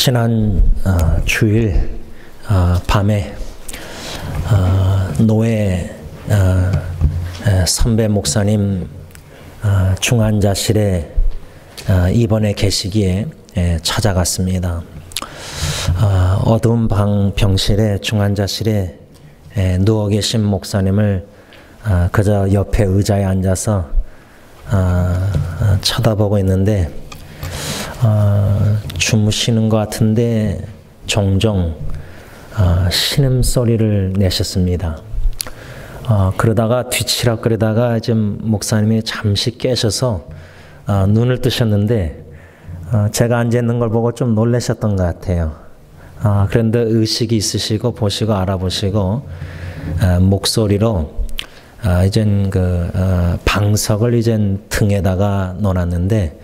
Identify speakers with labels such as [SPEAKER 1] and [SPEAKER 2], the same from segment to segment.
[SPEAKER 1] 지난 주일 밤에 노예 선배 목사님 중환자실에 입원해 계시기에 찾아갔습니다. 어두운 병실에 중환자실에 누워 계신 목사님을 그저 옆에 의자에 앉아서 쳐다보고 있는데 주무시는 것 같은데 종종 신음소리를 내셨습니다. 그러다가 뒤치락거리다가 이제 목사님이 잠시 깨셔서 눈을 뜨셨는데 제가 앉아있는 걸 보고 좀 놀라셨던 것 같아요. 그런데 의식이 있으시고 보시고 알아보시고 목소리로 이젠 방석을 이젠 등에다가 놓았는데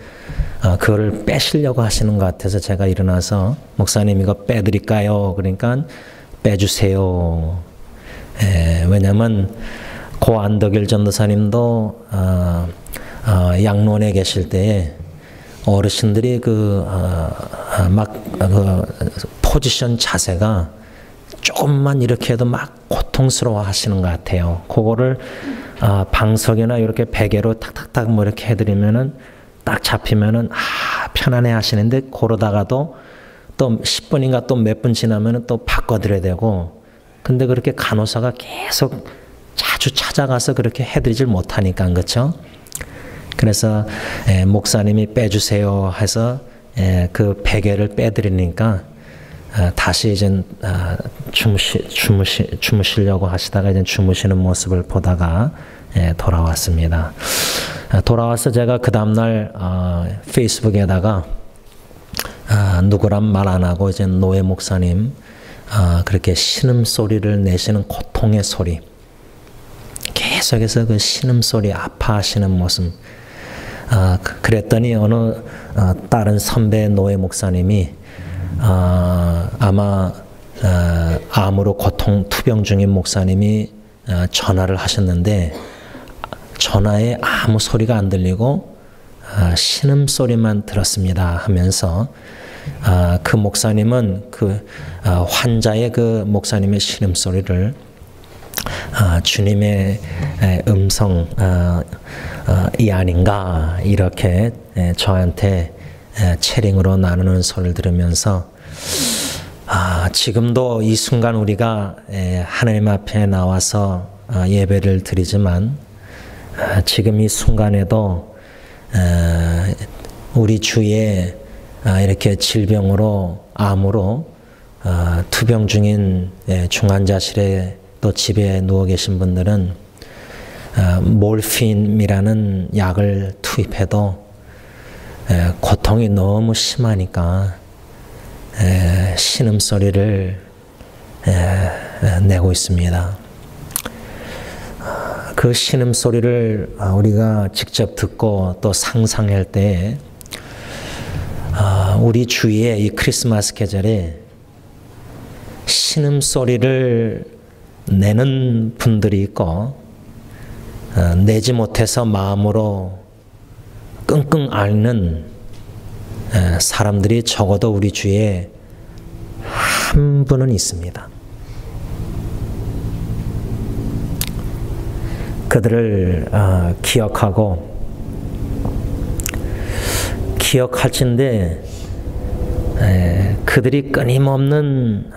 [SPEAKER 1] 그거를 빼시려고 하시는 것 같아서 제가 일어나서 목사님 이거 빼드릴까요? 그러니까 빼주세요. 왜냐면 고 안덕일 전도사님도 양론에 계실 때에 어르신들이 포지션 자세가 조금만 이렇게 해도 막 고통스러워 하시는 것 같아요. 그거를 방석이나 이렇게 베개로 탁탁탁 뭐 이렇게 해드리면은 딱 잡히면은 편안해 하시는데 그러다가도 또 10분인가 또 몇 분 지나면은 또 바꿔드려야 되고 근데 그렇게 간호사가 계속 자주 찾아가서 그렇게 해드리질 못하니까 그렇죠? 그래서 목사님이 빼주세요 해서 그 베개를 빼드리니까 다시 이제 주무시려고 하시다가 이제 주무시는 모습을 보다가 돌아왔습니다. 돌아와서 제가 그 다음날 페이스북에다가 누구란 말 안 하고 이제 노예 목사님 그렇게 신음소리를 내시는 고통의 소리 계속해서 그 신음소리 아파하시는 모습 그랬더니 어느 다른 선배 노예 목사님이 아마 암으로 고통 투병 중인 목사님이 전화를 하셨는데 전화에 아무 소리가 안 들리고 신음소리만 들었습니다 하면서 그 목사님은 그 환자의 그 목사님의 신음소리를 주님의 음성 이 아닌가 이렇게 저한테 채링으로 나누는 소리를 들으면서 지금도 이 순간 우리가 하나님 앞에 나와서 예배를 드리지만 지금 이 순간에도 우리 주위에 이렇게 질병으로 암으로 투병 중인 중환자실에 또 집에 누워 계신 분들은 몰핀이라는 약을 투입해도 고통이 너무 심하니까 신음소리를 내고 있습니다. 그 신음소리를 우리가 직접 듣고 또 상상할 때 우리 주위에 이 크리스마스 계절에 신음소리를 내는 분들이 있고 내지 못해서 마음으로 끙끙 앓는 사람들이 적어도 우리 주위에 한 분은 있습니다. 그들을 기억할진데 그들이 끊임없는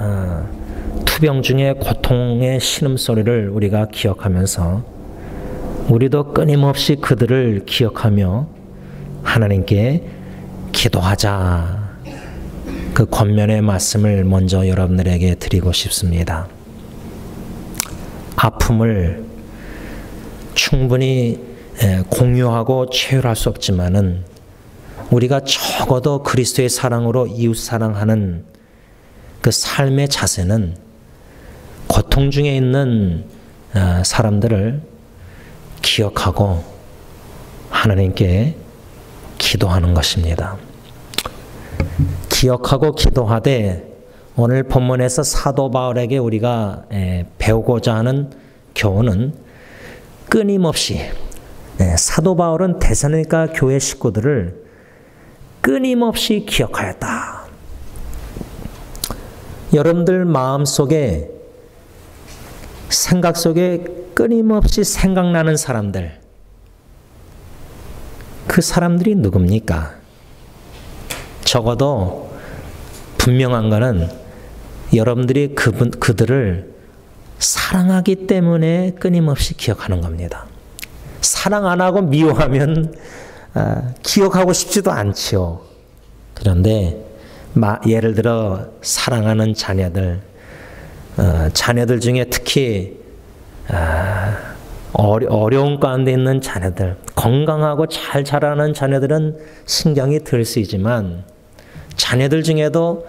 [SPEAKER 1] 투병 중에 고통의 신음소리를 우리가 기억하면서 우리도 끊임없이 그들을 기억하며 하나님께 기도하자. 그 권면의 말씀을 먼저 여러분들에게 드리고 싶습니다. 아픔을 충분히 공유하고 체휼할 수 없지만은 우리가 적어도 그리스도의 사랑으로 이웃 사랑하는 그 삶의 자세는 고통 중에 있는 사람들을 기억하고 하나님께 기도하는 것입니다. 기억하고 기도하되 오늘 본문에서 사도 바울에게 우리가 배우고자 하는 교훈은 끊임없이 사도 바울은 데살로니가 교회 식구들을 끊임없이 기억하였다. 여러분들 마음속에, 생각 속에 끊임없이 생각나는 사람들, 그 사람들이 누굽니까? 적어도 분명한 것은 여러분들이 그들을 사랑하기 때문에 끊임없이 기억하는 겁니다. 사랑 안 하고 미워하면 기억하고 싶지도 않지요. 그런데 예를 들어 사랑하는 자녀들, 자녀들 중에 특히 어려운 가운데 있는 자녀들, 건강하고 잘 자라는 자녀들은 신경이 덜 쓰이지만 자녀들 중에도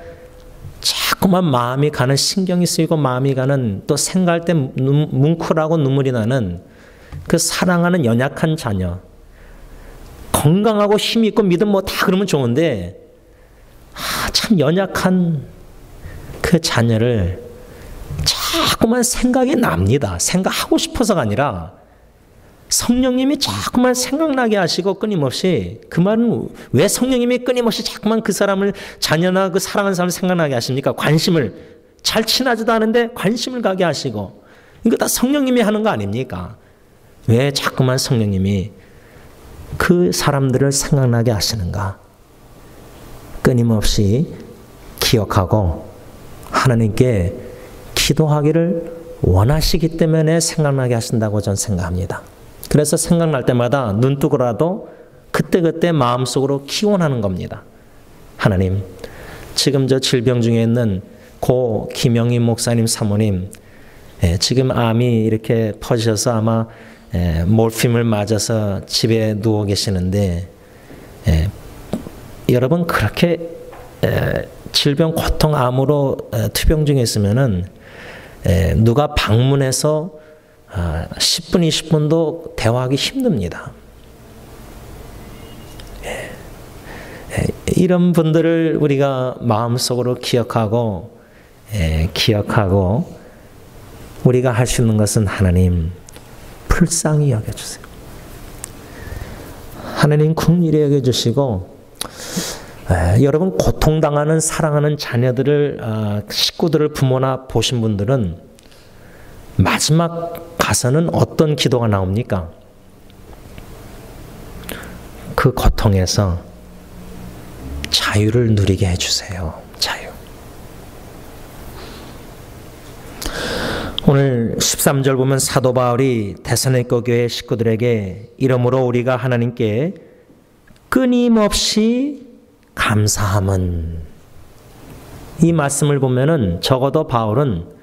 [SPEAKER 1] 자꾸만 마음이 가는, 신경이 쓰이고 마음이 가는, 또 생각할 때 뭉클하고 눈물이 나는 그 사랑하는 연약한 자녀, 건강하고 힘이 있고 믿음 뭐 다 그러면 좋은데 참 연약한 그 자녀를 자꾸만 생각이 납니다. 생각하고 싶어서가 아니라 성령님이 자꾸만 생각나게 하시고 끊임없이, 그 말은 왜 성령님이 끊임없이 자꾸만 그 사람을, 자녀나 그 사랑하는 사람을 생각나게 하십니까? 관심을, 잘 친하지도 않은데 관심을 가게 하시고, 이거 다 성령님이 하는 거 아닙니까? 왜 자꾸만 성령님이 그 사람들을 생각나게 하시는가? 끊임없이 기억하고 하나님께 기도하기를 원하시기 때문에 생각나게 하신다고 저는 생각합니다. 그래서 생각날 때마다 눈 뜨고라도 그때그때 마음속으로 기원하는 겁니다. 하나님, 지금 저 질병 중에 있는 고 김영희 목사님 사모님, 지금 암이 이렇게 퍼지셔서 아마 몰핀을 맞아서 집에 누워 계시는데, 여러분 그렇게 질병, 고통, 암으로 투병 중에 있으면은 누가 방문해서 10분, 20분도 대화하기 힘듭니다. 이런 분들을 우리가 마음속으로 기억하고 우리가 할 수 있는 것은 하나님 불쌍히 여겨주세요. 하나님 긍휼히 여겨주시고, 여러분 고통당하는 사랑하는 자녀들을, 식구들을, 부모나 보신 분들은 마지막 가서는 어떤 기도가 나옵니까? 그 고통에서 자유를 누리게 해주세요. 자유. 오늘 13절 보면 사도 바울이 데살로니가 교회 식구들에게 이러므로 우리가 하나님께 끊임없이 감사함은, 이 말씀을 보면은 적어도 바울은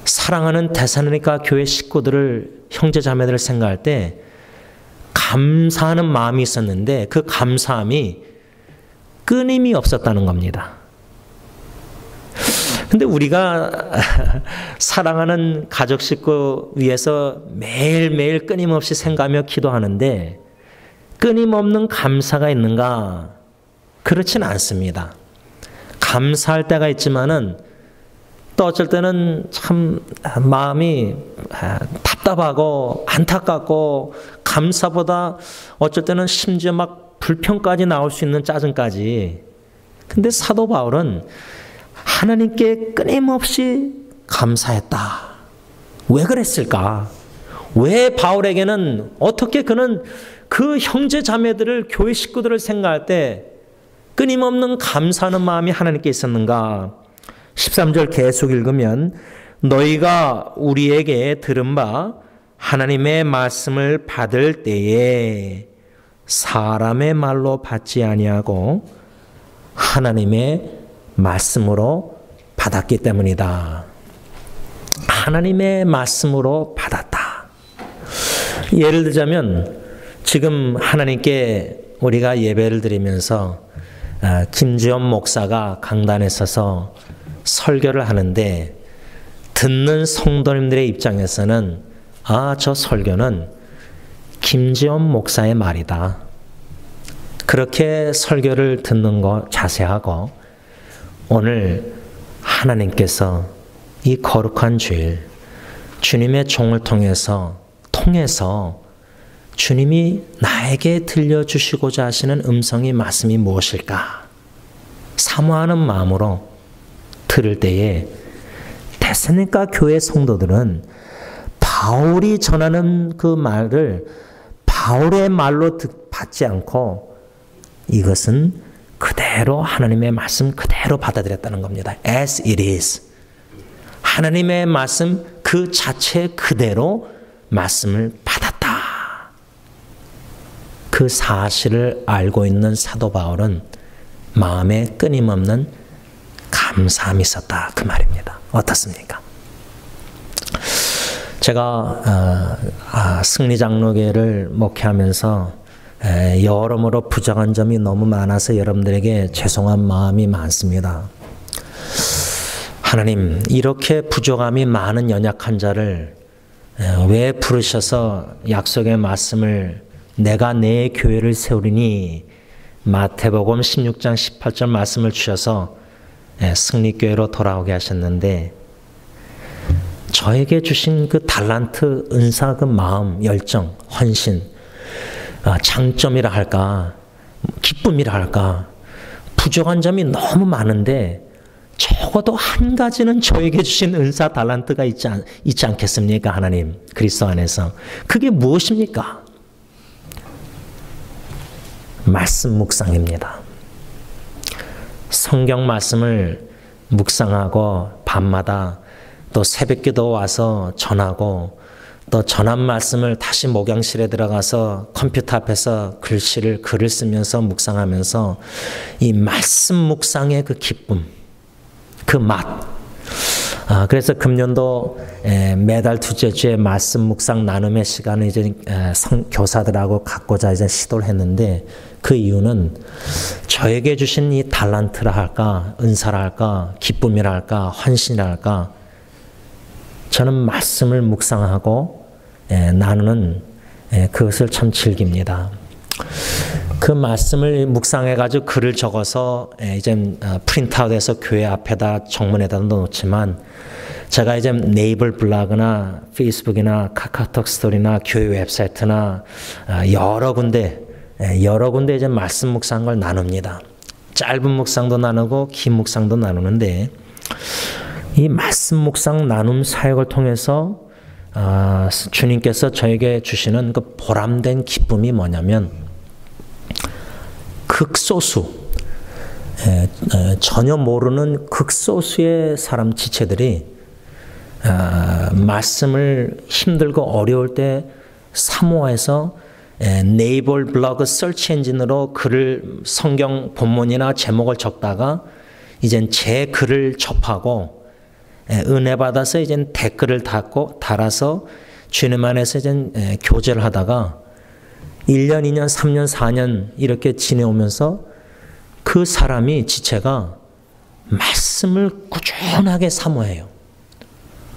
[SPEAKER 1] 사랑하는 데살로니가 교회 식구들을, 형제 자매들을 생각할 때 감사하는 마음이 있었는데 그 감사함이 끊임이 없었다는 겁니다. 근데 우리가 사랑하는 가족 식구 위해서 매일매일 끊임없이 생각하며 기도하는데 끊임없는 감사가 있는가? 그렇지는 않습니다. 감사할 때가 있지만은 또 어쩔 때는 참 마음이 답답하고 안타깝고, 감사보다 어쩔 때는 심지어 막 불평까지 나올 수 있는, 짜증까지. 근데 사도 바울은 하나님께 끊임없이 감사했다. 왜 그랬을까? 왜 바울에게는, 어떻게 그는 그 형제 자매들을, 교회 식구들을 생각할 때 끊임없는 감사하는 마음이 하나님께 있었는가? 13절 계속 읽으면 너희가 우리에게 들은 바 하나님의 말씀을 받을 때에 사람의 말로 받지 아니하고 하나님의 말씀으로 받았기 때문이다. 하나님의 말씀으로 받았다. 예를 들자면 지금 하나님께 우리가 예배를 드리면서 김지원 목사가 강단에 서서 설교를 하는데 듣는 성도님들의 입장에서는 저 설교는 김지원 목사의 말이다. 그렇게 설교를 듣는 거 자세하고, 오늘 하나님께서 이 거룩한 주일 주님의 종을 통해서 주님이 나에게 들려주시고자 하시는 음성이, 말씀이 무엇일까? 사모하는 마음으로 들을 때에 데살로니가 교회 성도들은 바울이 전하는 그 말을 바울의 말로 받지 않고 이것은 그대로 하나님의 말씀 그대로 받아들였다는 겁니다. As it is. 하나님의 말씀 그 자체 그대로 말씀을 받았다. 그 사실을 알고 있는 사도 바울은 마음에 끊임없는 감사함이 있었다. 그 말입니다. 어떻습니까? 제가 승리장로교회를 목회하면서 여러모로 부족한 점이 너무 많아서 여러분들에게 죄송한 마음이 많습니다. 하나님, 이렇게 부족함이 많은 연약한 자를 왜 부르셔서 약속의 말씀을 내가 내 교회를 세우리니 마태복음 16장 18절 말씀을 주셔서 승리교회로 돌아오게 하셨는데 저에게 주신 그 달란트, 은사, 그 마음, 열정, 헌신, 장점이라 할까, 기쁨이라 할까, 부족한 점이 너무 많은데 적어도 한 가지는 저에게 주신 은사, 달란트가 있지 않겠습니까? 하나님, 그리스도 안에서. 그게 무엇입니까? 말씀 묵상입니다. 성경 말씀을 묵상하고 밤마다 또 새벽기도 와서 전하고 또 전한 말씀을 다시 목양실에 들어가서 컴퓨터 앞에서 글을 쓰면서 묵상하면서 이 말씀 묵상의 그 기쁨, 그 맛. 그래서 금년도 매달 둘째 주에 말씀 묵상 나눔의 시간을 이제 교사들하고 갖고자 이제 시도를 했는데 그 이유는 저에게 주신 이 달란트라 할까, 은사라 할까, 기쁨이라 할까, 헌신이라 할까, 저는 말씀을 묵상하고 나누는 그것을 참 즐깁니다. 그 말씀을 묵상해가지고 글을 적어서 이제 프린트아웃해서 교회 앞에다 정문에다 넣었지만 제가 이제 네이버 블로그나 페이스북이나 카카오톡 스토리나 교회 웹사이트나 여러 군데 이제 말씀 묵상한 걸 나눕니다. 짧은 묵상도 나누고 긴 묵상도 나누는데 이 말씀 묵상 나눔 사역을 통해서 주님께서 저에게 주시는 그 보람된 기쁨이 뭐냐면 극소수 전혀 모르는 극소수의 사람 지체들이 말씀을 힘들고 어려울 때 사모해서 네이버 블로그 서치 엔진으로 글을 성경 본문이나 제목을 적다가 이젠 제 글을 접하고 은혜 받아서 이젠 댓글을 달아서 주님 안에서 이젠 교제를 하다가 1년, 2년, 3년, 4년 이렇게 지내오면서 그 사람이 지체가 말씀을 꾸준하게 사모해요.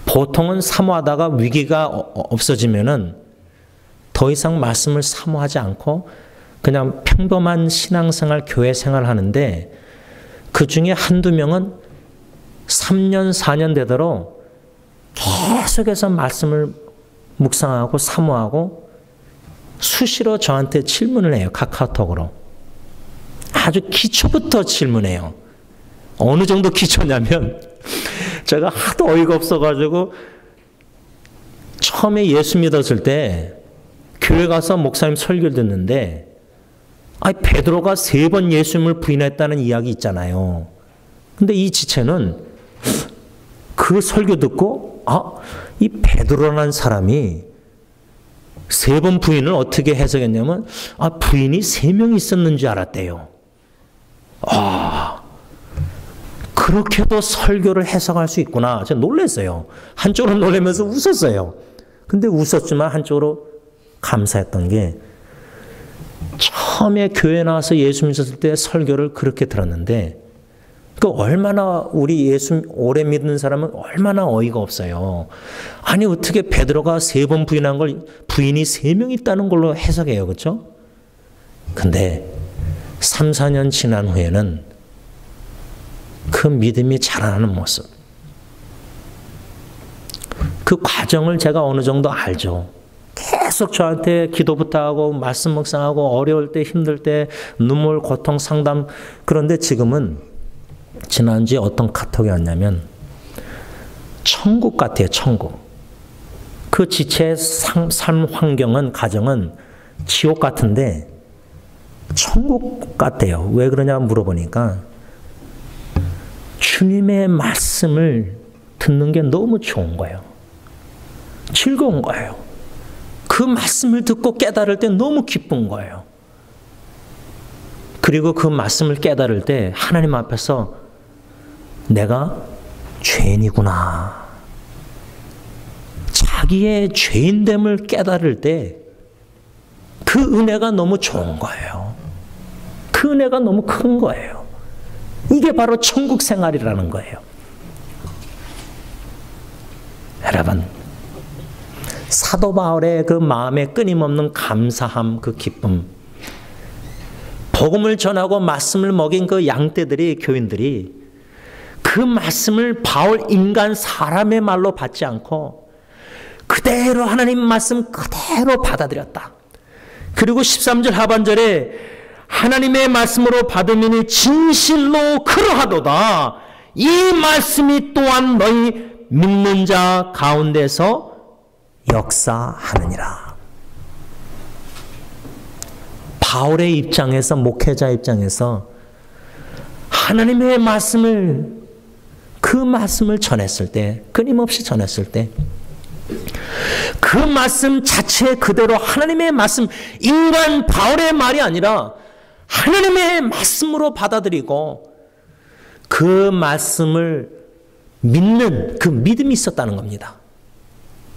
[SPEAKER 1] 보통은 사모하다가 위기가 없어지면은 더 이상 말씀을 사모하지 않고 그냥 평범한 신앙생활, 교회 생활 하는데 그 중에 한두 명은 3년, 4년 되도록 계속해서 말씀을 묵상하고 사모하고 수시로 저한테 질문을 해요. 카카오톡으로. 아주 기초부터 질문해요. 어느 정도 기초냐면 제가 하도 어이가 없어가지고 처음에 예수 믿었을 때 교회 가서 목사님 설교를 듣는데 베드로가 3번 예수님을 부인했다는 이야기 있잖아요. 근데 이 지체는 그 설교 듣고 이 베드로라는 사람이 3번 부인을 어떻게 해석했냐면 부인이 3명이 있었는 줄 알았대요. 그렇게도 설교를 해석할 수 있구나. 제가 놀랐어요. 한쪽으로 놀라면서 웃었어요. 근데 웃었지만 한쪽으로 감사했던 게 처음에 교회 나와서 예수 믿었을 때 설교를 그렇게 들었는데 얼마나 우리 예수 오래 믿는 사람은 얼마나 어이가 없어요. 아니 어떻게 베드로가 3번 부인한 걸 부인이 3명 있다는 걸로 해석해요. 그렇죠? 근데 3, 4년 지난 후에는 그 믿음이 자라나는 모습, 그 과정을 제가 어느 정도 알죠. 계속 저한테 기도 부탁하고 말씀 묵상하고 어려울 때 힘들 때 눈물 고통 상담. 그런데 지금은 지난주에 어떤 카톡이 왔냐면 천국 같아요. 천국. 그 지체의 삶 환경은 가정은 지옥 같은데 천국 같대요. 왜 그러냐 물어보니까 주님의 말씀을 듣는 게 너무 좋은 거예요. 즐거운 거예요. 그 말씀을 듣고 깨달을 때 너무 기쁜 거예요. 그리고 그 말씀을 깨달을 때 하나님 앞에서 내가 죄인이구나. 자기의 죄인됨을 깨달을 때 그 은혜가 너무 좋은 거예요. 그 은혜가 너무 큰 거예요. 이게 바로 천국 생활이라는 거예요. 여러분, 사도 바울의 그 마음에 끊임없는 감사함, 그 기쁨, 복음을 전하고 말씀을 먹인 그 양떼들이, 교인들이 그 말씀을 바울 인간 사람의 말로 받지 않고 그대로 하나님 말씀 그대로 받아들였다. 그리고 13절 하반절에 하나님의 말씀으로 받으니 진실로 그러하도다. 이 말씀이 또한 너희 믿는 자 가운데서 역사하느니라. 바울의 입장에서, 목회자 입장에서 하나님의 말씀을, 그 말씀을 전했을 때, 끊임없이 전했을 때 그 말씀 자체 그대로 하나님의 말씀, 인간 바울의 말이 아니라 하나님의 말씀으로 받아들이고 그 말씀을 믿는 그 믿음이 있었다는 겁니다.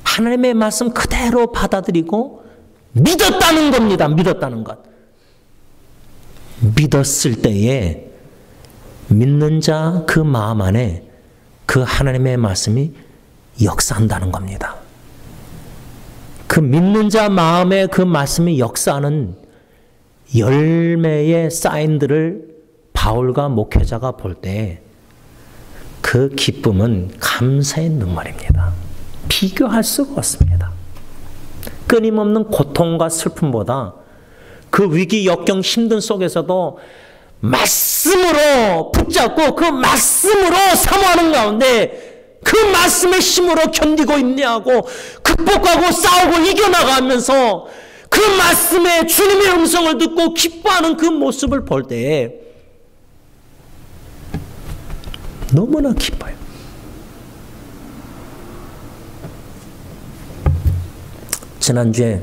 [SPEAKER 1] 하나님의 말씀 그대로 받아들이고 믿었다는 겁니다. 믿었다는 것. 믿었을 때에 믿는 자 그 마음 안에 그 하나님의 말씀이 역사한다는 겁니다. 그 믿는 자 마음에 그 말씀이 역사하는 열매의 사인들을 바울과 목회자가 볼 때 그 기쁨은 감사의 눈물입니다. 비교할 수가 없습니다. 끊임없는 고통과 슬픔보다 그 위기, 역경, 힘든 속에서도 말씀으로 붙잡고 그 말씀으로 사모하는 가운데 그 말씀의 힘으로 견디고 인내하고 극복하고 싸우고 이겨나가면서 그 말씀에 주님의 음성을 듣고 기뻐하는 그 모습을 볼 때 너무나 기뻐요. 지난주에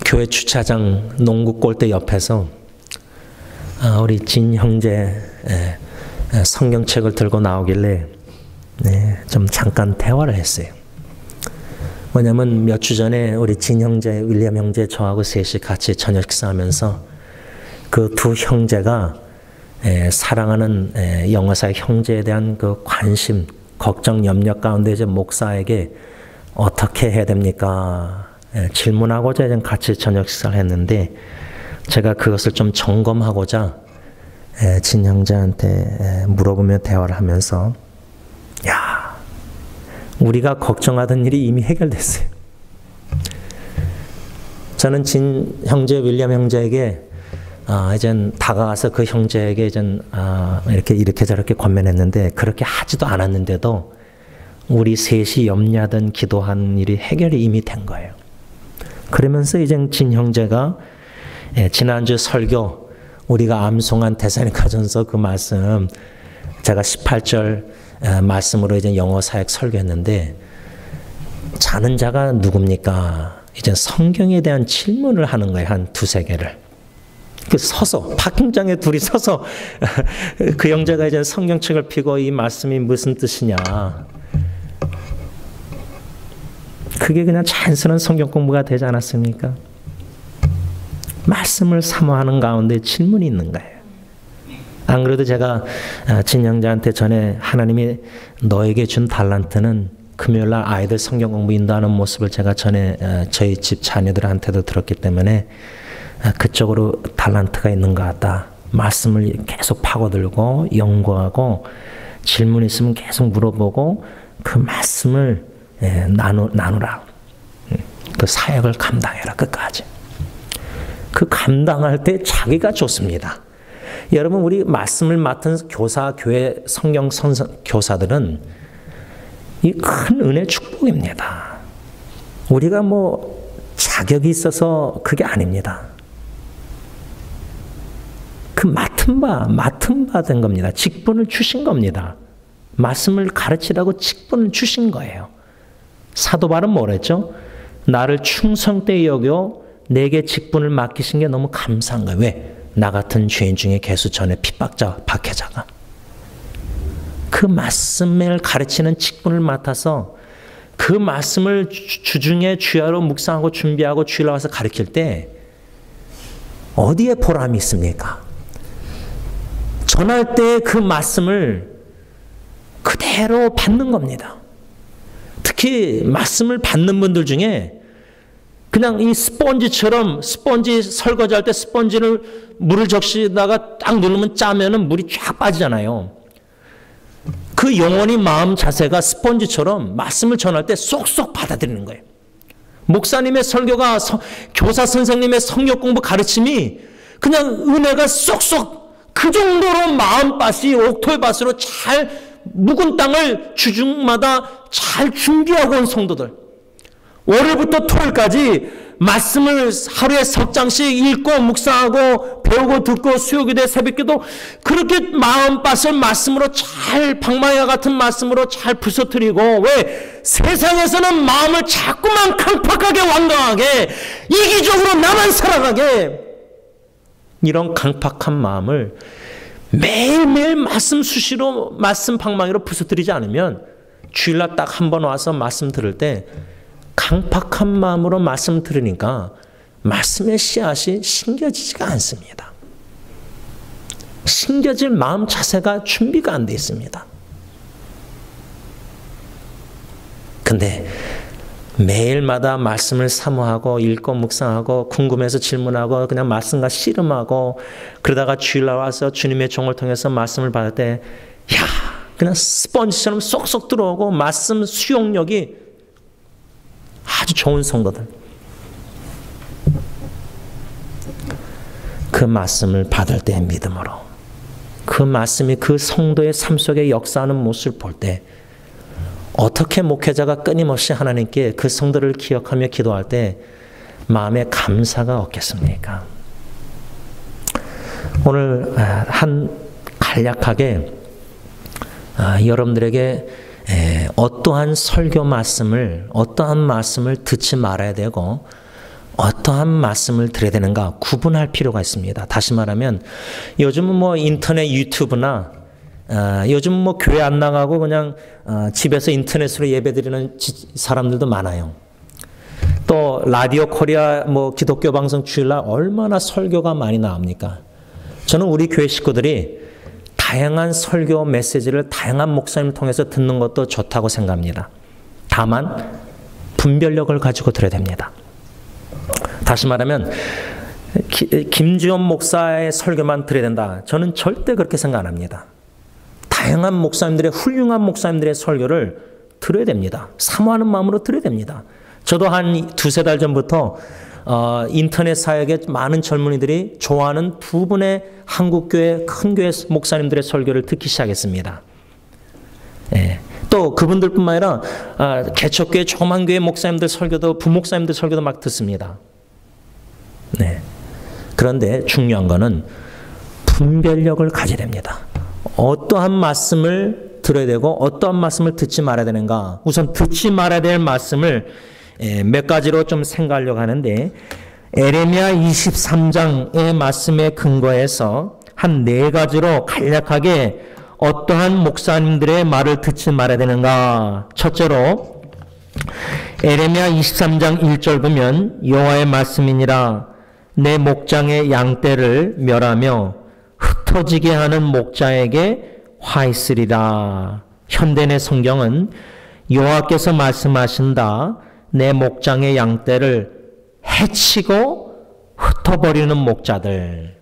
[SPEAKER 1] 교회 주차장 농구 골대 옆에서 우리 진 형제 성경책을 들고 나오길래 좀 잠깐 대화를 했어요. 뭐냐면 몇 주 전에 우리 진 형제, 윌리엄 형제, 저하고 셋이 같이 저녁 식사하면서 그 두 형제가 사랑하는 영어사의 형제에 대한 그 관심, 걱정, 염려 가운데 이제 목사에게 어떻게 해야 됩니까? 질문하고자 같이 저녁 식사를 했는데 제가 그것을 좀 점검하고자 진 형제한테 물어보며 대화를 하면서 야, 우리가 걱정하던 일이 이미 해결됐어요. 저는 진 형제, 윌리엄 형제에게 이젠 다가가서 그 형제에게 이젠 이렇게 저렇게 권면했는데 그렇게 하지도 않았는데도 우리 셋이 염려하던 기도한 일이 해결이 이미 된 거예요. 그러면서 이제 진 형제가 지난주 설교 우리가 암송한 데살로니가전서 그 말씀 제가 18절 말씀으로 이제 영어 사역 설교했는데 자는 자가 누굽니까? 이제 성경에 대한 질문을 하는 거예요. 한 두세 개를. 서서 파킹장에 둘이 서서 그 형제가 이제 성경책을 펴고 이 말씀이 무슨 뜻이냐. 그게 그냥 자연스러운 성경 공부가 되지 않았습니까? 말씀을 사모하는 가운데 질문이 있는 거예요. 안 그래도 제가 진영자한테 전에 하나님이 너에게 준 달란트는 금요일날 아이들 성경 공부 인도하는 모습을 제가 전에 저희 집 자녀들한테도 들었기 때문에 그쪽으로 달란트가 있는 것 같다. 말씀을 계속 파고들고 연구하고 질문 있으면 계속 물어보고 그 말씀을 나누라. 그 사역을 감당해라 끝까지. 그 감당할 때 자기가 좋습니다. 여러분, 우리 말씀을 맡은 교회 성경 교사들은 이 큰 은혜 축복입니다. 우리가 뭐 자격이 있어서 그게 아닙니다. 그 맡은 바 된 겁니다. 직분을 주신 겁니다. 말씀을 가르치라고 직분을 주신 거예요. 사도 바울은 뭐랬죠? 나를 충성되이 여겨 내게 직분을 맡기신 게 너무 감사한 거예요. 왜? 나 같은 죄인 중에 개수 전에 핍박자, 박해자가. 그 말씀을 가르치는 직분을 맡아서 그 말씀을 주중에 주야로 묵상하고 준비하고 주일날 와서 가르칠 때 어디에 보람이 있습니까? 전할 때 그 말씀을 그대로 받는 겁니다. 특히 말씀을 받는 분들 중에 그냥 이 스펀지처럼 스펀지 설거지할 때 스펀지를 물을 적시다가 딱 누르면 짜면은 물이 쫙 빠지잖아요. 그 영혼이 마음 자세가 스펀지처럼 말씀을 전할 때 쏙쏙 받아들이는 거예요. 목사님의 설교가 교사 선생님의 성역 공부 가르침이 그냥 은혜가 쏙쏙 그 정도로 마음밭이 옥토의밭으로 잘 묵은 땅을 주중마다 잘 준비하고 온 성도들. 월요일부터 토요일까지 말씀을 하루에 석 장씩 읽고 묵상하고 배우고 듣고 수요기도 새벽기도 그렇게 마음밭을 말씀으로 잘 방망이와 같은 말씀으로 잘 부서뜨리고 왜 세상에서는 마음을 자꾸만 강팍하게 완강하게 이기적으로 나만 살아가게 이런 강팍한 마음을 매일매일 말씀 수시로 말씀 방망이로 부서뜨리지 않으면 주일날 딱 한 번 와서 말씀 들을 때 강팍한 마음으로 말씀 들으니까 말씀의 씨앗이 심겨지지가 않습니다. 심겨질 마음 자세가 준비가 안 돼 있습니다. 근데 매일마다 말씀을 사모하고 읽고 묵상하고 궁금해서 질문하고 그냥 말씀과 씨름하고 그러다가 주일날 와서 주님의 종을 통해서 말씀을 받을 때 그냥 스펀지처럼 쏙쏙 들어오고 말씀 수용력이 아주 좋은 성도들. 그 말씀을 받을 때 믿음으로 그 말씀이 그 성도의 삶 속에 역사하는 모습을 볼 때 어떻게 목회자가 끊임없이 하나님께 그 성도를 기억하며 기도할 때 마음에 감사가 없겠습니까? 오늘 간략하게 여러분들에게 어떠한 설교 말씀을 어떠한 말씀을 듣지 말아야 되고 어떠한 말씀을 들어야 되는가 구분할 필요가 있습니다. 다시 말하면 요즘은 뭐 인터넷 유튜브나 요즘 뭐 교회 안 나가고 그냥 집에서 인터넷으로 예배드리는 사람들도 많아요. 또 라디오 코리아 뭐 기독교 방송 주일날 얼마나 설교가 많이 나옵니까? 저는 우리 교회 식구들이 다양한 설교 메시지를 다양한 목사님 통해서 듣는 것도 좋다고 생각합니다. 다만 분별력을 가지고 들어야 됩니다. 다시 말하면 김지원 목사의 설교만 들어야 된다. 저는 절대 그렇게 생각 안 합니다. 다양한 목사님들의 훌륭한 목사님들의 설교를 들어야 됩니다. 사모하는 마음으로 들어야 됩니다. 저도 한 두세 달 전부터 인터넷 사역에 많은 젊은이들이 좋아하는 두 분의 한국교회 큰 교회 목사님들의 설교를 듣기 시작했습니다. 또 그분들뿐만 아니라 개척교회 조그만 교회 목사님들 설교도 부목사님들 설교도 막 듣습니다. 그런데 중요한 거는 분별력을 가져야 됩니다. 어떠한 말씀을 들어야 되고 어떠한 말씀을 듣지 말아야 되는가. 우선 듣지 말아야 될 말씀을 몇 가지로 좀 생각하려고 하는데 에레미야 23장의 말씀에 근거해서 한 네 가지로 간략하게 어떠한 목사님들의 말을 듣지 말아야 되는가. 첫째로 에레미야 23장 1절 보면 여호와의 말씀이니라 내 목장의 양떼를 멸하며 흩어지게 하는 목자에게 화 있으리라. 현대의 성경은 여호와께서 말씀하신다. 내 목장의 양떼를 해치고 흩어버리는 목자들.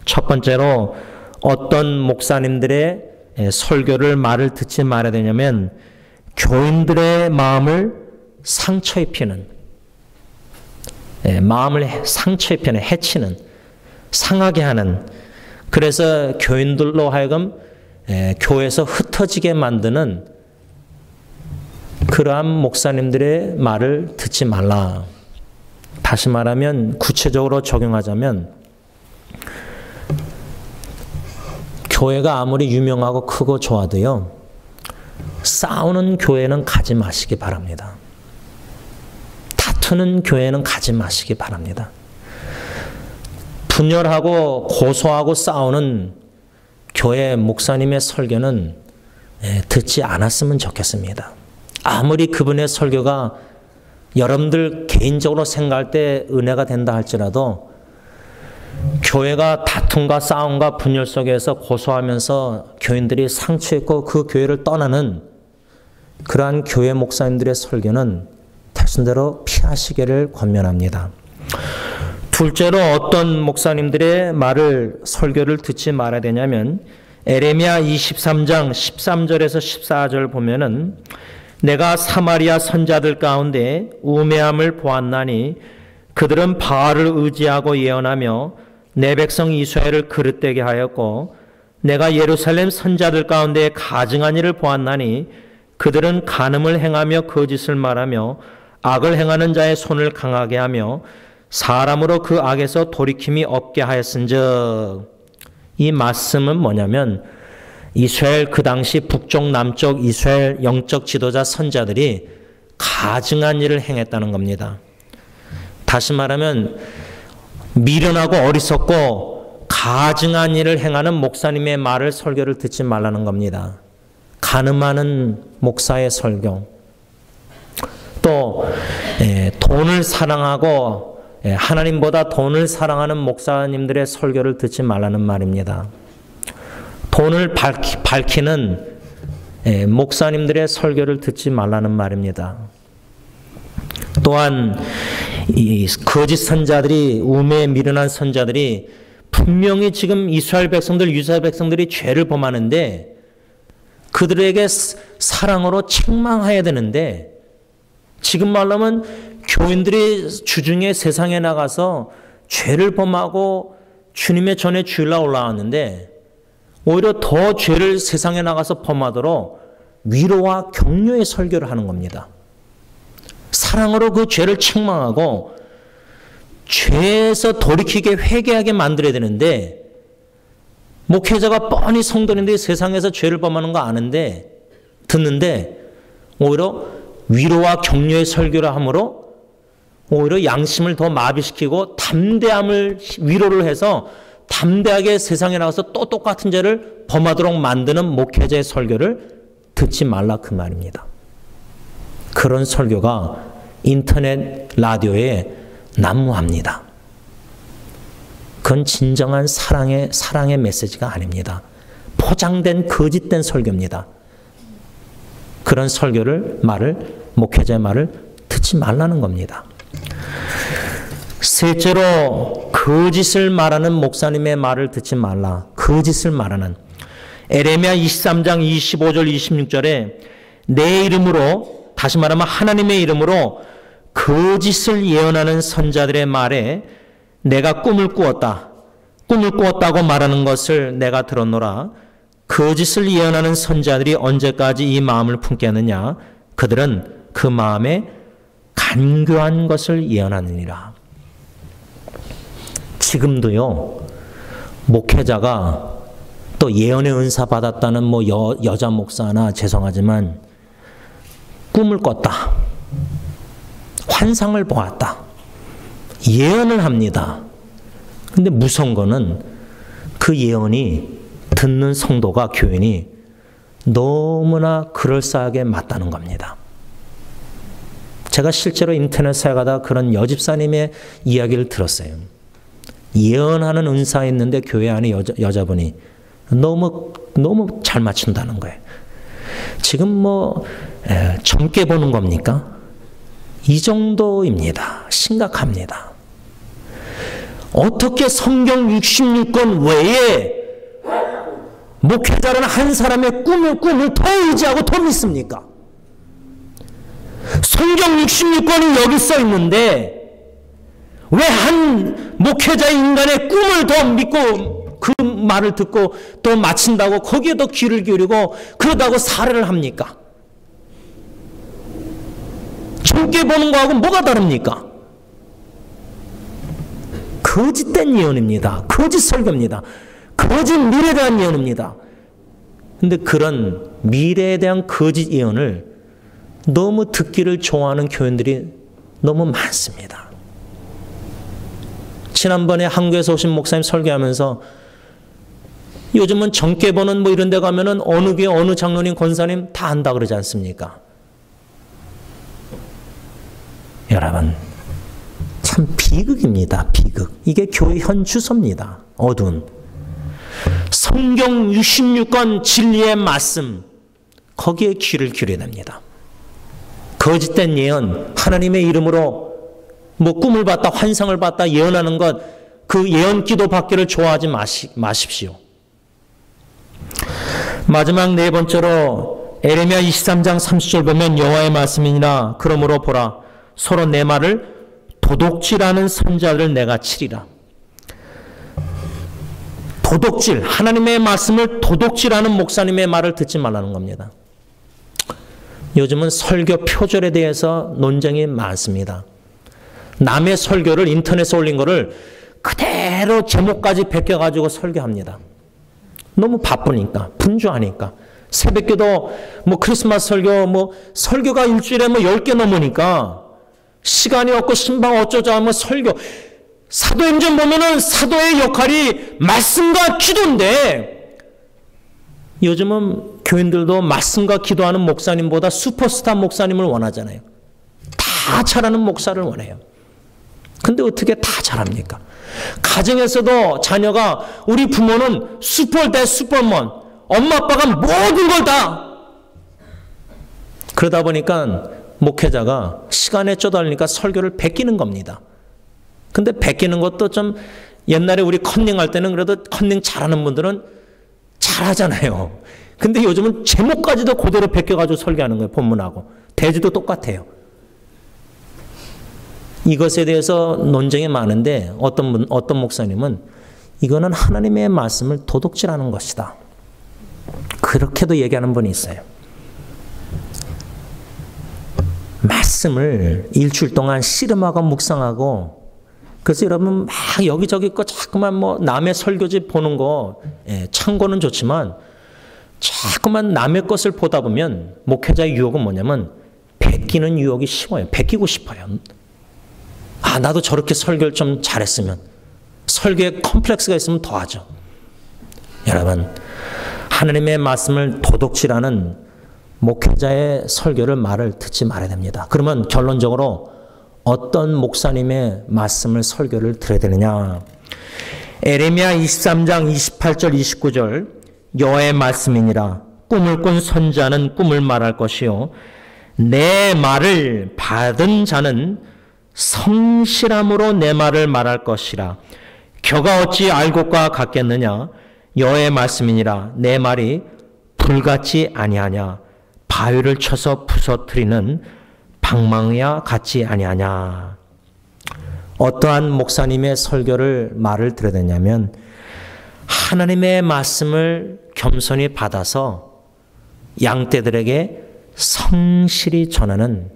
[SPEAKER 1] 첫 번째로 어떤 목사님들의 설교를 말을 듣지 말아야 되냐면 교인들의 마음을 상처 입히는 마음을 상처 입히는 해치는 상하게 하는 그래서 교인들로 하여금 교회에서 흩어지게 만드는 그러한 목사님들의 말을 듣지 말라. 다시 말하면 구체적으로 적용하자면 교회가 아무리 유명하고 크고 좋아도요, 싸우는 교회는 가지 마시기 바랍니다. 다투는 교회는 가지 마시기 바랍니다. 분열하고 고소하고 싸우는 교회 목사님의 설교는 듣지 않았으면 좋겠습니다. 아무리 그분의 설교가 여러분들 개인적으로 생각할 때 은혜가 된다 할지라도 교회가 다툼과 싸움과 분열 속에서 고소하면서 교인들이 상처있고 그 교회를 떠나는 그러한 교회 목사님들의 설교는 대순대로 피하시기를 권면합니다. 둘째로 어떤 목사님들의 말을 설교를 듣지 말아야 되냐면 에레미야 23장 13절에서 14절 보면은 내가 사마리아 선자들 가운데 우매함을 보았나니 그들은 바알을 의지하고 예언하며 내 백성 이스라엘을 그릇되게 하였고 내가 예루살렘 선자들 가운데 가증한 일을 보았나니 그들은 간음을 행하며 거짓을 말하며 악을 행하는 자의 손을 강하게 하며 사람으로 그 악에서 돌이킴이 없게 하였은즉. 이 말씀은 뭐냐면 이스라엘 그 당시 북쪽 남쪽 이스라엘 영적 지도자 선자들이 가증한 일을 행했다는 겁니다. 다시 말하면 미련하고 어리석고 가증한 일을 행하는 목사님의 말을 설교를 듣지 말라는 겁니다. 간음하는 목사의 설교, 또 돈을 사랑하고 하나님보다 돈을 사랑하는 목사님들의 설교를 듣지 말라는 말입니다. 돈을 밝히는 목사님들의 설교를 듣지 말라는 말입니다. 또한 이 거짓 선자들이, 우매에 미련한 선자들이 분명히 지금 이스라엘 백성들, 유다 백성들이 죄를 범하는데 그들에게 사랑으로 책망해야 되는데, 지금 말하면 교인들이 주중에 세상에 나가서 죄를 범하고 주님의 전에 주일날 올라왔는데 오히려 더 죄를 세상에 나가서 범하도록 위로와 격려의 설교를 하는 겁니다. 사랑으로 그 죄를 책망하고 죄에서 돌이키게 회개하게 만들어야 되는데, 목회자가 뻔히 성도인들이 세상에서 죄를 범하는 거 아는데 듣는데 오히려 위로와 격려의 설교를 함으로 오히려 양심을 더 마비시키고 담대함을 위로를 해서 담대하게 세상에 나가서 또 똑같은 죄를 범하도록 만드는 목회자의 설교를 듣지 말라, 그 말입니다. 그런 설교가 인터넷 라디오에 난무합니다. 그건 진정한 사랑의 메시지가 아닙니다. 포장된 거짓된 설교입니다. 그런 설교를, 목회자의 말을 듣지 말라는 겁니다. 셋째로 거짓을 말하는 목사님의 말을 듣지 말라. 거짓을 말하는. 에레미야 23장 25절 26절에 내 이름으로, 다시 말하면 하나님의 이름으로 거짓을 예언하는 선자들의 말에 내가 꿈을 꾸었다고 말하는 것을 내가 들었노라. 거짓을 예언하는 선자들이 언제까지 이 마음을 품겠느냐? 그들은 그 마음에 간교한 것을 예언하느니라. 지금도요, 목회자가 또 예언의 은사 받았다는 여자 목사나, 죄송하지만 꿈을 꿨다, 환상을 보았다, 예언을 합니다. 근데 무서운 거는 그 예언이 듣는 성도가, 교인이 너무나 그럴싸하게 맞다는 겁니다. 제가 실제로 인터넷 사역하다 그런 여집사님의 이야기를 들었어요. 예언하는 은사 있는데 교회 안에 여자분이 너무 잘 맞춘다는 거예요. 지금 젊게 보는 겁니까? 이 정도입니다. 심각합니다. 어떻게 성경 66권 외에 목회자라는 한 사람의 꿈을 더 의지하고 더 믿습니까? 성경 66권이 여기 써 있는데 왜 한 목회자의 인간의 꿈을 더 믿고 그 말을 듣고 또 마친다고 거기에 더 귀를 기울이고 그러다고 살해를 합니까? 젊게 보는 거하고 뭐가 다릅니까? 거짓된 예언입니다. 거짓 설교입니다. 거짓 미래에 대한 예언입니다. 근데 그런 미래에 대한 거짓 예언을 너무 듣기를 좋아하는 교인들이 너무 많습니다. 지난번에 한국에서 오신 목사님 설교하면서 요즘은 젊게 보는 뭐 이런 데 가면은 어느 교회 어느 장로님 권사님 다 안다 그러지 않습니까? 여러분 참 비극입니다. 비극. 이게 교회 현 주소입니다. 어두운 성경 66권 진리의 말씀 거기에 귀를 기울여야 됩니다. 거짓된 예언 하나님의 이름으로 뭐 꿈을 봤다 환상을 봤다 예언하는 것 그 예언 기도 받기를 좋아하지 마십시오. 마지막 네 번째로 에레미야 23장 30절 보면 여호와의 말씀이니라 그러므로 보라 서로 내 말을 도둑질하는 선자를 내가 치리라. 도둑질 하나님의 말씀을 도둑질하는 목사님의 말을 듣지 말라는 겁니다. 요즘은 설교 표절에 대해서 논쟁이 많습니다. 남의 설교를 인터넷에 올린 거를 그대로 제목까지 베껴가지고 설교합니다. 너무 바쁘니까, 분주하니까. 새벽기도, 뭐 크리스마스 설교, 뭐 설교가 일주일에 뭐 10개 넘으니까 시간이 없고 신방 어쩌자 하면 설교. 사도행전 보면은 사도의 역할이 말씀과 기도인데 요즘은 교인들도 말씀과 기도하는 목사님보다 슈퍼스타 목사님을 원하잖아요. 다 잘하는 목사를 원해요. 근데 어떻게 다 잘합니까? 가정에서도 자녀가 우리 부모는 슈퍼대 슈퍼먼 엄마 아빠가 모든 걸 다 그러다 보니까 목회자가 시간에 쪼달리니까 설교를 베끼는 겁니다. 근데 베끼는 것도 좀 옛날에 우리 컨닝할 때는 그래도 컨닝 잘하는 분들은 잘하잖아요. 근데 요즘은 제목까지도 그대로 베껴가지고 설교하는 거예요. 본문하고. 대지도 똑같아요. 이것에 대해서 논쟁이 많은데 어떤 목사님은 이거는 하나님의 말씀을 도둑질하는 것이다. 그렇게도 얘기하는 분이 있어요. 말씀을 일주일 동안 씨름하고 묵상하고 그래서 여러분 막 여기저기 거 자꾸만 뭐 남의 설교집 보는 거 참고는 좋지만 자꾸만 남의 것을 보다 보면 목회자의 유혹은 뭐냐면 베끼는 유혹이 쉬워요. 베끼고 싶어요. 아 나도 저렇게 설교를 좀 잘했으면 설교에 컴플렉스가 있으면 더 하죠. 여러분 하나님의 말씀을 도둑질하는 목회자의 설교를 말을 듣지 말아야 됩니다. 그러면 결론적으로 어떤 목사님의 말씀을 설교를 들어야 되느냐. 에레미야 23장 28절 29절 여호와의 말씀이니라 꿈을 꾼 선자는 꿈을 말할 것이요 내 말을 받은 자는 성실함으로 내 말을 말할 것이라. 겨가 어찌 알곡과 같겠느냐. 여호와의 말씀이니라 내 말이 불같이 아니하냐. 바위를 쳐서 부서뜨리는 방망이와 같지 아니하냐. 어떠한 목사님의 설교를 말을 들어야 되냐면 하나님의 말씀을 겸손히 받아서 양떼들에게 성실히 전하는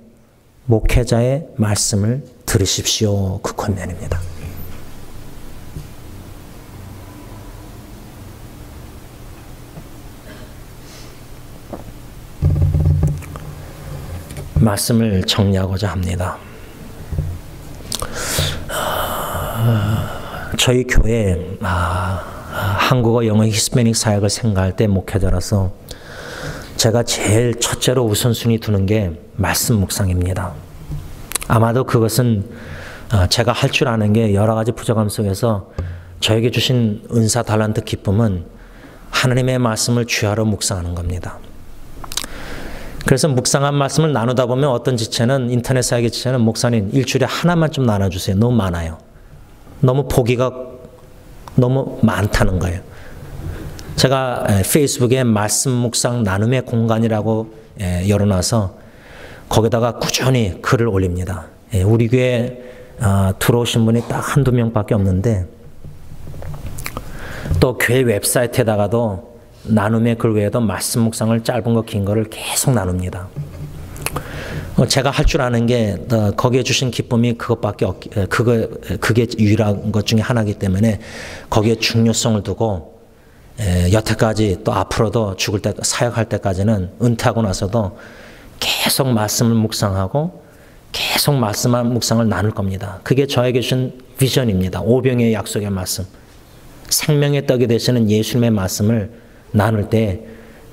[SPEAKER 1] 목회자의 말씀을 들으십시오. 그 권면입니다. 말씀을 정리하고자 합니다. 저희 교회 한국어 영어 히스패닉 사역을 생각할 때 목회자라서 제가 제일 첫째로 우선순위 두는 게 말씀 묵상입니다. 아마도 그것은 제가 할 줄 아는 게 여러 가지 부족함 속에서 저에게 주신 은사 달란트 기쁨은 하나님의 말씀을 주야로 묵상하는 겁니다. 그래서 묵상한 말씀을 나누다 보면 어떤 지체는 인터넷 사역의 지체는 목사님 일주일에 하나만 좀 나눠주세요. 너무 많아요. 너무 보기가 너무 많다는 거예요. 제가 페이스북에 말씀 묵상 나눔의 공간이라고 열어놔서 거기다가 꾸준히 글을 올립니다. 우리 교회 들어오신 분이 딱 한두 명밖에 없는데 또 교회 웹사이트에다가도 나눔의 글 외에도 말씀 묵상을 짧은 거 긴 거를 계속 나눕니다. 제가 할 줄 아는 게 거기에 주신 기쁨이 그것밖에 그게 유일한 것 중에 하나이기 때문에 거기에 중요성을 두고 여태까지 또 앞으로도 죽을 때 사역할 때까지는 은퇴하고 나서도 계속 말씀을 묵상하고 계속 말씀한 묵상을 나눌 겁니다. 그게 저에게 주신 비전입니다. 오병이의 약속의 말씀, 생명의 떡이 되시는 예수님의 말씀을 나눌 때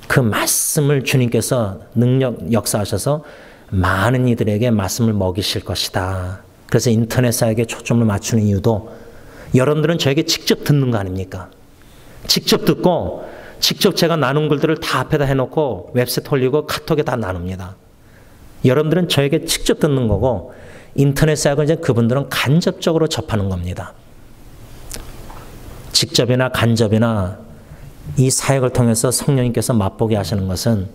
[SPEAKER 1] 그 말씀을 주님께서 능력 역사하셔서 많은 이들에게 말씀을 먹이실 것이다. 그래서 인터넷 사역에 초점을 맞추는 이유도 여러분들은 저에게 직접 듣는 거 아닙니까? 직접 듣고 직접 제가 나눈 글들을 다 앞에다 해놓고 웹사이트 올리고 카톡에 다 나눕니다. 여러분들은 저에게 직접 듣는 거고 인터넷 사역은 이제 그분들은 간접적으로 접하는 겁니다. 직접이나 간접이나 이 사역을 통해서 성령님께서 맛보게 하시는 것은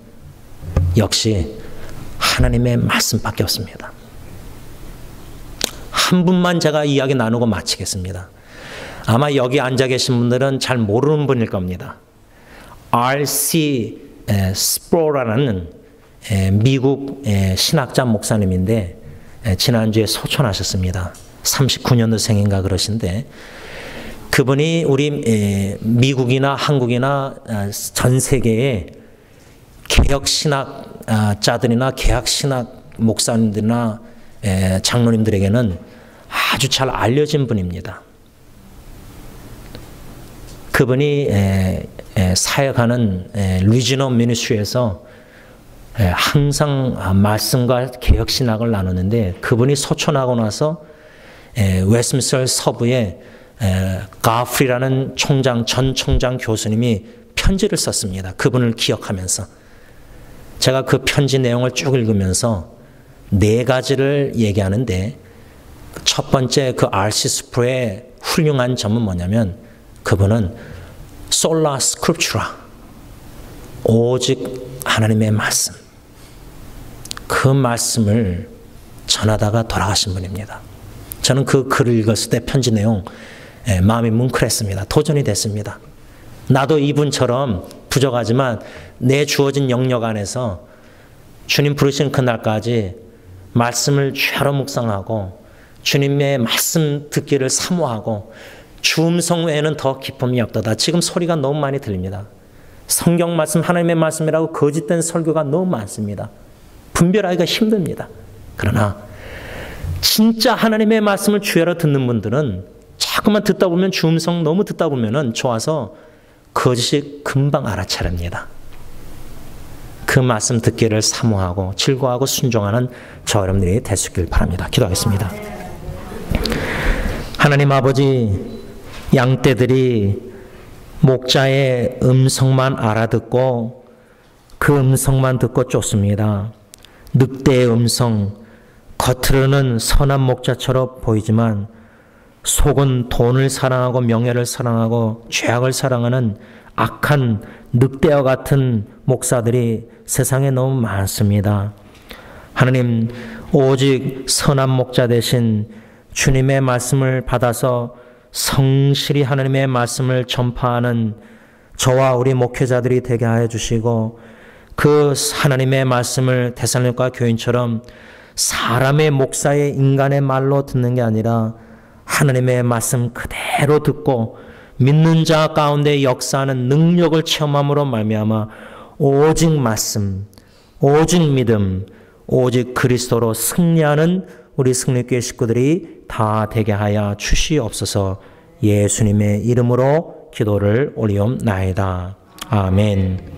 [SPEAKER 1] 역시 하나님의 말씀밖에 없습니다. 한 분만 제가 이야기 나누고 마치겠습니다. 아마 여기 앉아 계신 분들은 잘 모르는 분일 겁니다. R.C. 스프로라는 미국 신학자 목사님인데 지난주에 소천하셨습니다. 39년도생인가 그러신데 그분이 우리 미국이나 한국이나 전 세계에 개혁신학자들이나 개혁신학 목사님들이나 장로님들에게는 아주 잘 알려진 분입니다. 그분이 사역하는 리지널 미니스트리에서 항상 말씀과 개혁신학을 나누는데 그분이 소천하고 나서 웨스민스터 서부에 가프리라는 전 총장 교수님이 편지를 썼습니다. 그분을 기억하면서. 제가 그 편지 내용을 쭉 읽으면서 4가지를 얘기하는데 첫 번째 그 R.C. 스프로의 훌륭한 점은 뭐냐면 그분은 솔라 스크립추라, 오직 하나님의 말씀, 그 말씀을 전하다가 돌아가신 분입니다. 저는 그 글을 읽었을 때 편지 내용 마음이 뭉클했습니다. 도전이 됐습니다. 나도 이분처럼 부족하지만 내 주어진 영역 안에서 주님 부르신 그날까지 말씀을 죄로 묵상하고 주님의 말씀 듣기를 사모하고 주 음성 외에는 더 기쁨이 없도다. 지금 소리가 너무 많이 들립니다. 성경 말씀, 하나님의 말씀이라고 거짓된 설교가 너무 많습니다. 분별하기가 힘듭니다. 그러나 진짜 하나님의 말씀을 주야로 듣는 분들은 자꾸만 듣다 보면 주 음성 너무 듣다 보면 좋아서 거짓이 금방 알아차립니다. 그 말씀 듣기를 사모하고 즐거워하고 순종하는 저 여러분들이 될 수 있길 바랍니다. 기도하겠습니다. 하나님 아버지, 양떼들이 목자의 음성만 알아듣고 그 음성만 듣고 쫓습니다. 늑대의 음성, 겉으로는 선한 목자처럼 보이지만 속은 돈을 사랑하고 명예를 사랑하고 죄악을 사랑하는 악한 늑대와 같은 목사들이 세상에 너무 많습니다. 하나님, 오직 선한 목자 대신 주님의 말씀을 받아서 성실히 하나님의 말씀을 전파하는 저와 우리 목회자들이 되게 하여 주시고 그 하나님의 말씀을 데살로니가 교인처럼 사람의 목사의 인간의 말로 듣는 게 아니라 하나님의 말씀 그대로 듣고 믿는 자 가운데 역사하는 능력을 체험함으로 말미암아 오직 말씀, 오직 믿음, 오직 그리스도로 승리하는 우리 승리교회 식구들이 다 되게 하여 주시옵소서. 예수님의 이름으로 기도를 올리옵나이다. 아멘.